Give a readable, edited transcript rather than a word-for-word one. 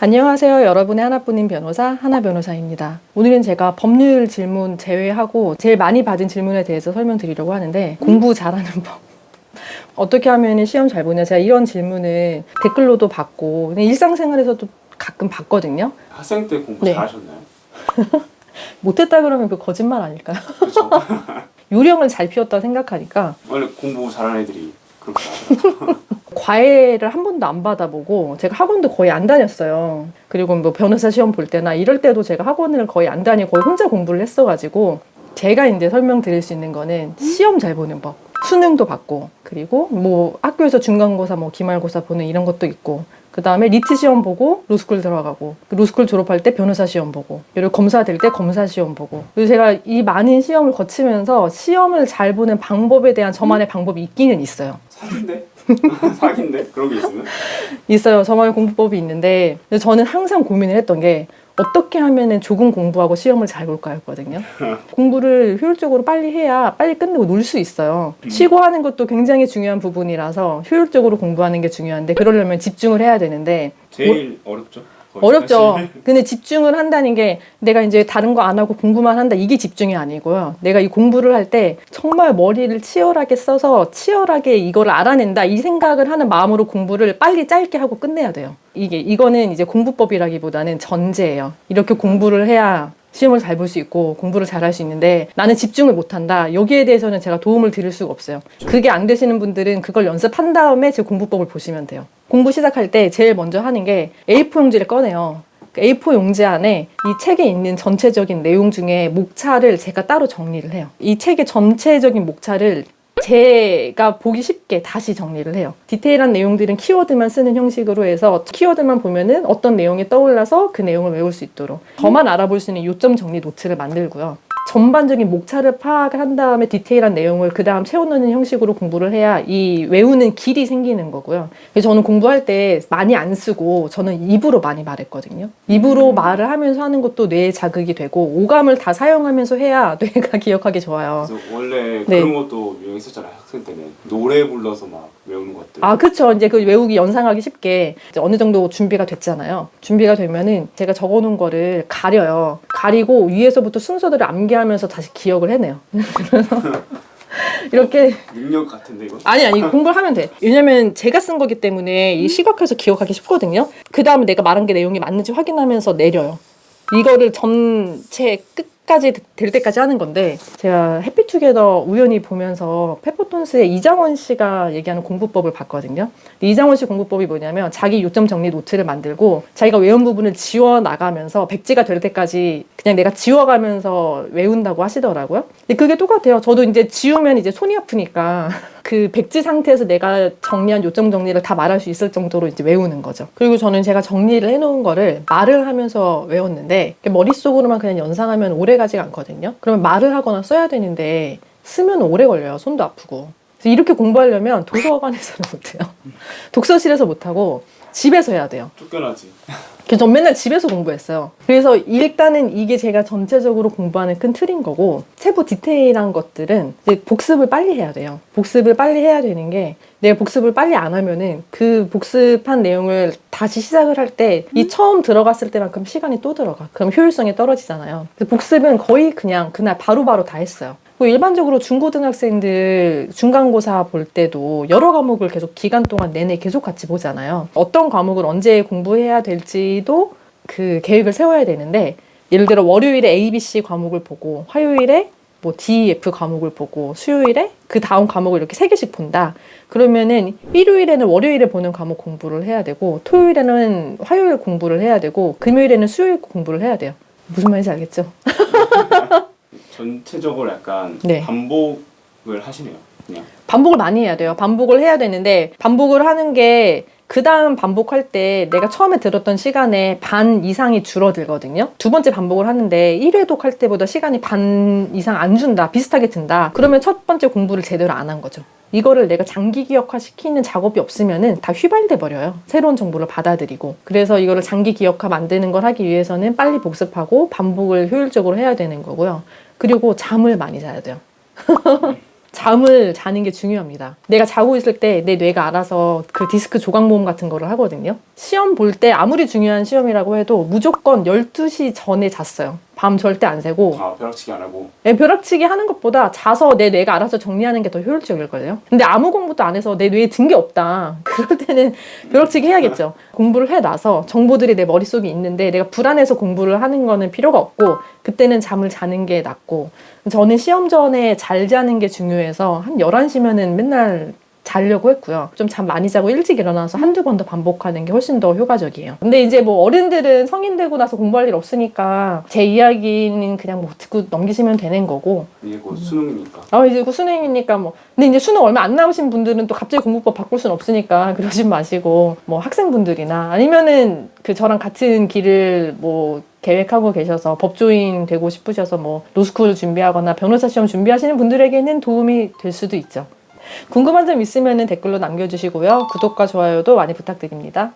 안녕하세요. 여러분의 하나뿐인 변호사 하나변호사입니다. 오늘은 제가 법률 질문 제외하고 제일 많이 받은 질문에 대해서 설명드리려고 하는데 공부 잘하는 법 어떻게 하면 시험 잘 보냐. 제가 이런 질문을 댓글로도 받고 일상생활에서도 가끔 받거든요. 학생 때 공부 네. 잘하셨나요? 못했다 그러면 그 거짓말 아닐까요? 그렇죠. 요령을 잘 피웠다 생각하니까 원래 공부 잘하는 애들이 그렇게 하더라고요. 과외를 한 번도 안 받아보고 제가 학원도 거의 안 다녔어요. 그리고 뭐 변호사 시험 볼 때나 이럴 때도 제가 학원을 거의 안 다니고 거의 혼자 공부를 했어가지고 제가 이제 설명드릴 수 있는 거는 시험 잘 보는 법. 수능도 봤고, 그리고 뭐 학교에서 중간고사, 뭐 기말고사 보는 이런 것도 있고, 그 다음에 리트 시험 보고 로스쿨 들어가고, 로스쿨 졸업할 때 변호사 시험 보고, 그리고 검사 될 때 검사 시험 보고. 그리고 제가 이 많은 시험을 거치면서 시험을 잘 보는 방법에 대한 저만의 방법이 있기는 있어요. 사기인데? 사기인데? 그런 게 있으면? 있어요. 저만의 공부법이 있는데, 근데 저는 항상 고민을 했던 게 어떻게 하면은 조금 공부하고 시험을 잘 볼까였거든요. 공부를 효율적으로 빨리 해야 빨리 끝내고 놀 수 있어요. 쉬고 하는 것도 굉장히 중요한 부분이라서 효율적으로 공부하는 게 중요한데, 그러려면 집중을 해야 되는데 제일 어렵죠? 어렵죠. 사실. 근데 집중을 한다는 게 내가 이제 다른 거 안 하고 공부만 한다, 이게 집중이 아니고요. 내가 이 공부를 할 때 정말 머리를 치열하게 써서 치열하게 이걸 알아낸다, 이 생각을 하는 마음으로 공부를 빨리 짧게 하고 끝내야 돼요. 이거는 이제 공부법이라기보다는 전제예요. 이렇게 공부를 해야 시험을 잘 볼 수 있고 공부를 잘 할 수 있는데 나는 집중을 못한다. 여기에 대해서는 제가 도움을 드릴 수가 없어요. 그게 안 되시는 분들은 그걸 연습한 다음에 제 공부법을 보시면 돼요. 공부 시작할 때 제일 먼저 하는 게 A4 용지를 꺼내요. A4 용지 안에 이 책에 있는 전체적인 내용 중에 목차를 제가 따로 정리를 해요. 이 책의 전체적인 목차를 제가 보기 쉽게 다시 정리를 해요. 디테일한 내용들은 키워드만 쓰는 형식으로 해서 키워드만 보면은 어떤 내용이 떠올라서 그 내용을 외울 수 있도록 저만 알아볼 수 있는 요점 정리 노트를 만들고요. 전반적인 목차를 파악을 한 다음에 디테일한 내용을 그 다음 채워넣는 형식으로 공부를 해야 이 외우는 길이 생기는 거고요. 그래서 저는 공부할 때 많이 안 쓰고 저는 입으로 많이 말했거든요. 입으로 말을 하면서 하는 것도 뇌에 자극이 되고 오감을 다 사용하면서 해야 뇌가 기억하기 좋아요. 그래서 원래 네. 그런 것도 유행했었잖아요. 학생 때는 노래 불러서 막 외우는 것들. 아, 그쵸. 이제 그 외우기 연상하기 쉽게 이제 어느 정도 준비가 됐잖아요. 준비가 되면은 제가 적어놓은 거를 가려요. 가리고 위에서부터 순서대로 암기하면서 다시 기억을 해내요. 그래서 이렇게 능력 같은데 이거? 아니 공부를 하면 돼. 왜냐면 제가 쓴 거기 때문에 이 시각화해서 기억하기 쉽거든요. 그 다음에 내가 말한 게 내용이 맞는지 확인하면서 내려요. 이거를 전체 끝까지 될 때까지 하는 건데, 제가 해피투게더 우연히 보면서 페퍼톤스의 이장원 씨가 얘기하는 공부법을 봤거든요. 이장원 씨 공부법이 뭐냐면 자기 요점 정리 노트를 만들고 자기가 외운 부분을 지워 나가면서 백지가 될 때까지 그냥 내가 지워가면서 외운다고 하시더라고요. 근데 그게 똑같아요. 저도 이제 지우면 이제 손이 아프니까 그 백지 상태에서 내가 정리한 요점 정리를 다 말할 수 있을 정도로 이제 외우는 거죠. 그리고 저는 제가 정리를 해놓은 거를 말을 하면서 외웠는데 머릿속으로만 그냥 연상하면 오래 가지가 않거든요. 그러면 말을 하거나 써야 되는데 쓰면 오래 걸려요. 손도 아프고. 그래서 이렇게 공부하려면 도서관에서는 못해요. 독서실에서 못하고 집에서 해야 돼요. 쫓겨나지. 그래서 전 맨날 집에서 공부했어요. 그래서 일단은 이게 제가 전체적으로 공부하는 큰 틀인 거고, 세부 디테일한 것들은 이제 복습을 빨리 해야 돼요. 복습을 빨리 해야 되는 게, 내가 복습을 빨리 안 하면은 그 복습한 내용을 다시 시작을 할 때 이 처음 들어갔을 때만큼 시간이 또 들어가. 그럼 효율성이 떨어지잖아요. 그래서 복습은 거의 그냥 그날 바로바로 다 했어요. 일반적으로 중고등학생들 중간고사 볼 때도 여러 과목을 계속 기간 동안 내내 계속 같이 보잖아요. 어떤 과목을 언제 공부해야 될지도 그 계획을 세워야 되는데, 예를 들어 월요일에 A, B, C 과목을 보고 화요일에 뭐 D, F 과목을 보고 수요일에 그 다음 과목을 이렇게 3개씩 본다. 그러면은 일요일에는 월요일에 보는 과목 공부를 해야 되고, 토요일에는 화요일 공부를 해야 되고, 금요일에는 수요일 공부를 해야 돼요. 무슨 말인지 알겠죠? 전체적으로 약간 네. 반복을 하시네요. 그냥. 반복을 많이 해야 돼요. 반복을 해야 되는데, 반복을 하는 게 그 다음 반복할 때 내가 처음에 들었던 시간에 반 이상이 줄어들거든요. 두 번째 반복을 하는데 1회독 할 때보다 시간이 반 이상 안 준다, 비슷하게 든다. 그러면 첫 번째 공부를 제대로 안 한 거죠. 이거를 내가 장기 기억화 시키는 작업이 없으면은 다 휘발돼 버려요. 새로운 정보를 받아들이고. 그래서 이거를 장기 기억화 만드는 걸 하기 위해서는 빨리 복습하고 반복을 효율적으로 해야 되는 거고요. 그리고 잠을 많이 자야 돼요. 잠을 자는 게 중요합니다. 내가 자고 있을 때 내 뇌가 알아서 그 디스크 조각 모음 같은 거를 하거든요. 시험 볼 때 아무리 중요한 시험이라고 해도 무조건 12시 전에 잤어요. 밤 절대 안 새고. 아, 벼락치기 안 하고. 네, 벼락치기 하는 것보다 자서 내 뇌가 알아서 정리하는 게 더 효율적일걸요. 근데 아무 공부도 안 해서 내 뇌에 든 게 없다. 그럴 때는 벼락치기 해야겠죠. 공부를 해놔서 정보들이 내 머릿속에 있는데 내가 불안해서 공부를 하는 거는 필요가 없고 그때는 잠을 자는 게 낫고 저는 시험 전에 잘 자는 게 중요해서 한 11시면은 맨날 자려고 했고요. 좀 잠 많이 자고 일찍 일어나서 한두 번 더 반복하는 게 훨씬 더 효과적이에요. 근데 이제 뭐 어른들은 성인 되고 나서 공부할 일 없으니까 제 이야기는 그냥 뭐 듣고 넘기시면 되는 거고. 이게 곧 수능이니까. 이제 그 수능이니까 뭐. 근데 이제 수능 얼마 안 남으신 분들은 또 갑자기 공부법 바꿀 순 없으니까 그러지 마시고 뭐 학생분들이나 아니면은 그 저랑 같은 길을 뭐 계획하고 계셔서 법조인 되고 싶으셔서 뭐 로스쿨 준비하거나 변호사 시험 준비하시는 분들에게는 도움이 될 수도 있죠. 궁금한 점 있으면 댓글로 남겨주시고요. 구독과 좋아요도 많이 부탁드립니다.